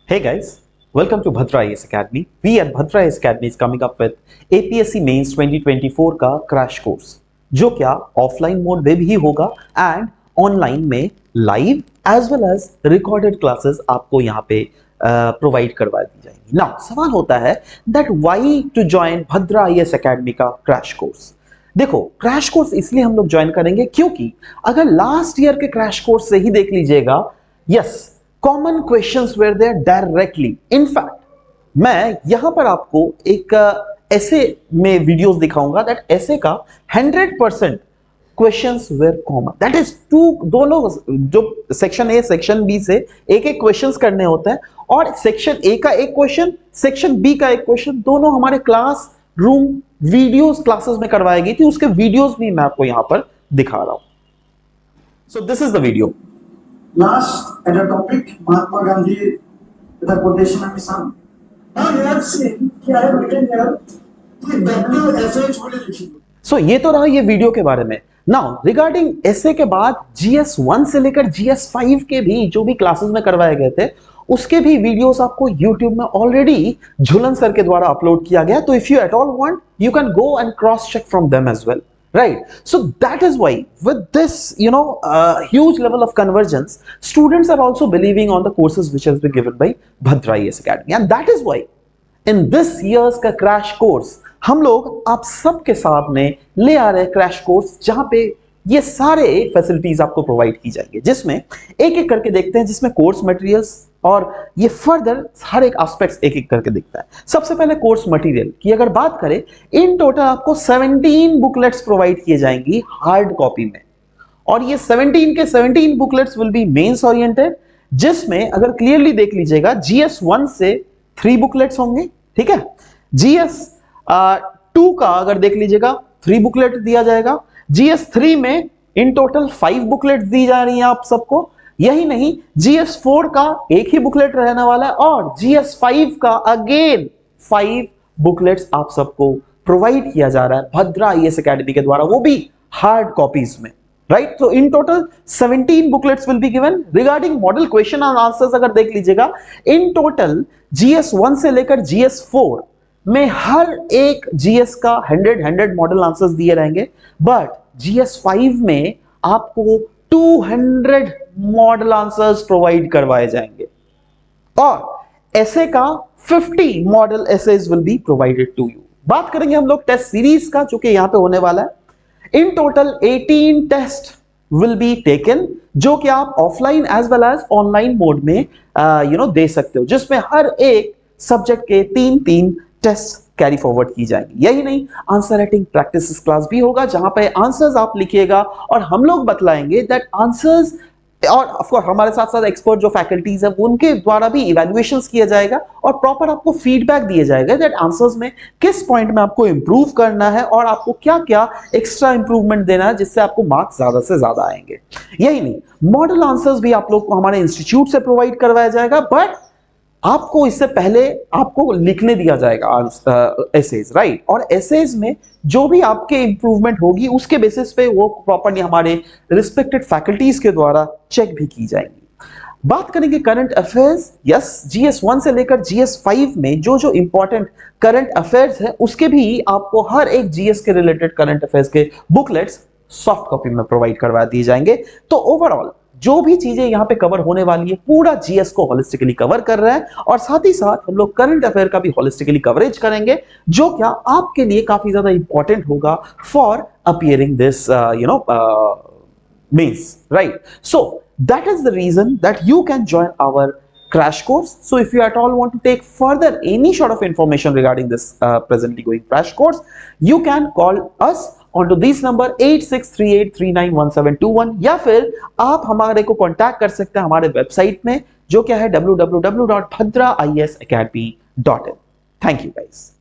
Hey guys, welcome to Bhadra IAS Academy. We at Bhadra IAS Academy is coming up with APSC Mains 2024 का crash course जो क्या offline mode में भी होगा and online में live as well as recorded classes आपको यहाँ पे प्रोवाइड करवा दी जाएंगी। नाउ सवाल होता है that why to join Bhadra IAS Academy का क्रैश कोर्स। देखो, क्रैश कोर्स इसलिए हम लोग ज्वाइन करेंगे क्योंकि अगर लास्ट ईयर के क्रैश कोर्स से ही देख लीजिएगा, yes, common questions were there directly. In fact मैं यहां पर आपको एक ऐसे में वीडियोस दिखाऊंगा दैट ऐसे का 100% questions were common. That is two, दोनों जो सेक्शन ए सेक्शन बी से एक एक क्वेश्चंस करने होते हैं और सेक्शन ए का एक क्वेश्चन, सेक्शन बी का एक क्वेश्चन, दोनों हमारे क्लास रूम वीडियोस क्लासेस में करवाई गई थी। उसके वीडियोस भी मैं आपको यहां पर दिखा रहा हूं। So this is the video. Last at a topic Mahatma Gandhi with a quotation of his son. Now you have seen कि I have written here कि WFH बोले लिखी। So ये तो रहा ये वीडियो के बारे में। नाउ रिगार्डिंग ऐसे के बाद GS1 से लेकर GS5 के भी जो भी क्लासेस में करवाए गए थे उसके भी वीडियोस आपको YouTube में ऑलरेडी झुलन सर के द्वारा अपलोड किया गया। तो if you at all want you can go and cross check from them as well. Right, so that is why with this huge level of convergence, students are also believing on the courses which has been given by Bhadra IAS Academy, and that is why in this year's का crash course हम लोग आप सबके सामने ले आ रहे crash course जहां पे ये सारे फैसिलिटीज आपको प्रोवाइड की जाएंगे, जिसमें एक एक करके देखते हैं, जिसमें कोर्स मटेरियल्स और ये फर्दर हर एक एस्पेक्ट्स एक एक करके दिखता है। सबसे पहले कोर्स मटेरियल की अगर बात करें, इन टोटल आपको 17 बुकलेट्स प्रोवाइड किए जाएंगी हार्ड कॉपी में, और ये 17 के 17 booklets will be mains oriented, जिसमें अगर क्लियरली देख लीजिएगा GS1 से 3 बुकलेट्स होंगे, ठीक है। GS2 का अगर देख लीजिएगा 3 बुकलेट दिया जाएगा। GS3 में इन टोटल 5 बुकलेट्स दी जा रही हैं आप सबको। यही नहीं, GS4 का एक ही बुकलेट रहने वाला है और GS5 का अगेन 5 बुकलेट्स आप सबको प्रोवाइड किया जा रहा है भद्रा IAS Academy के द्वारा, वो भी हार्ड कॉपीज में, राइट। तो in total 17 booklets will be given. Regarding model question and answers अगर देख लीजिएगा, इन टोटल GS1 से लेकर GS4 में हर एक GS का 100 मॉडल आंसर्स दिए रहेंगे, बट GS5 में आपको 200 मॉडल आंसर्स प्रोवाइड करवाए जाएंगे और ऐसे का 50 model essays will be provided to you. बात करेंगे हम लोग टेस्ट सीरीज का, जो कि यहां पे होने वाला है। In total 18 test will be taken, जो कि आप offline as well as online mode में दे सकते हो, जिसमें हर एक सब्जेक्ट के 3-3 टेस्ट कैरी फॉरवर्ड की जाएंगी। यही नहीं, आंसर राइटिंग प्रैक्टिस क्लास भी होगा, जहां पे आंसर्स आप लिखिएगा और हम लोग बतलाएंगे दैट आंसर्स, और ऑफ कोर्स हमारे साथ साथ एक्सपर्ट जो फैकल्टीज है उनके द्वारा भी इवैल्यूएशंस किया जाएगा और प्रॉपर आपको फीडबैक दिए जाएगा दैट आंसर्स में किस पॉइंट में आपको इंप्रूव करना है और आपको क्या क्या एक्स्ट्रा इंप्रूवमेंट देना है, जिससे आपको मार्क्स ज्यादा से ज्यादा आएंगे। यही नहीं, मॉडल आंसर्स भी आप लोग को हमारे इंस्टीट्यूट से प्रोवाइड करवाया जाएगा, बट आपको इससे पहले आपको लिखने दिया जाएगा एसेज, राइट। और एसेज में जो भी आपके इंप्रूवमेंट होगी उसके बेसिस पे वो प्रॉपर्ली हमारे रिस्पेक्टेड फैकल्टीज के द्वारा चेक भी की जाएंगी। बात करेंगे करंट अफेयर्स। यस, GS1 से लेकर GS5 में जो जो इंपॉर्टेंट करंट अफेयर्स है उसके भी आपको हर एक GS के रिलेटेड करंट अफेयर्स के बुकलेट्स सॉफ्ट कॉपी में प्रोवाइड करवा दिए जाएंगे। तो ओवरऑल जो भी चीजें यहां पे कवर होने वाली है, पूरा GS को होलिस्टिकली कवर कर रहा है, और साथ ही साथ हम लोग करंट अफेयर का भी होलिस्टिकली कवरेज करेंगे, जो क्या आपके लिए काफी ज्यादा इंपॉर्टेंट होगा for appearing this mains, right. So that is the reason that you can join our crash course. So if you at all want to take further any sort of information regarding this presently going crash course, you can call us onto this number 8638391721, या फिर आप हमारे को contact कर सकते हैं हमारे website में, जो क्या है www.bhadraiasacademy.in. Thank you guys.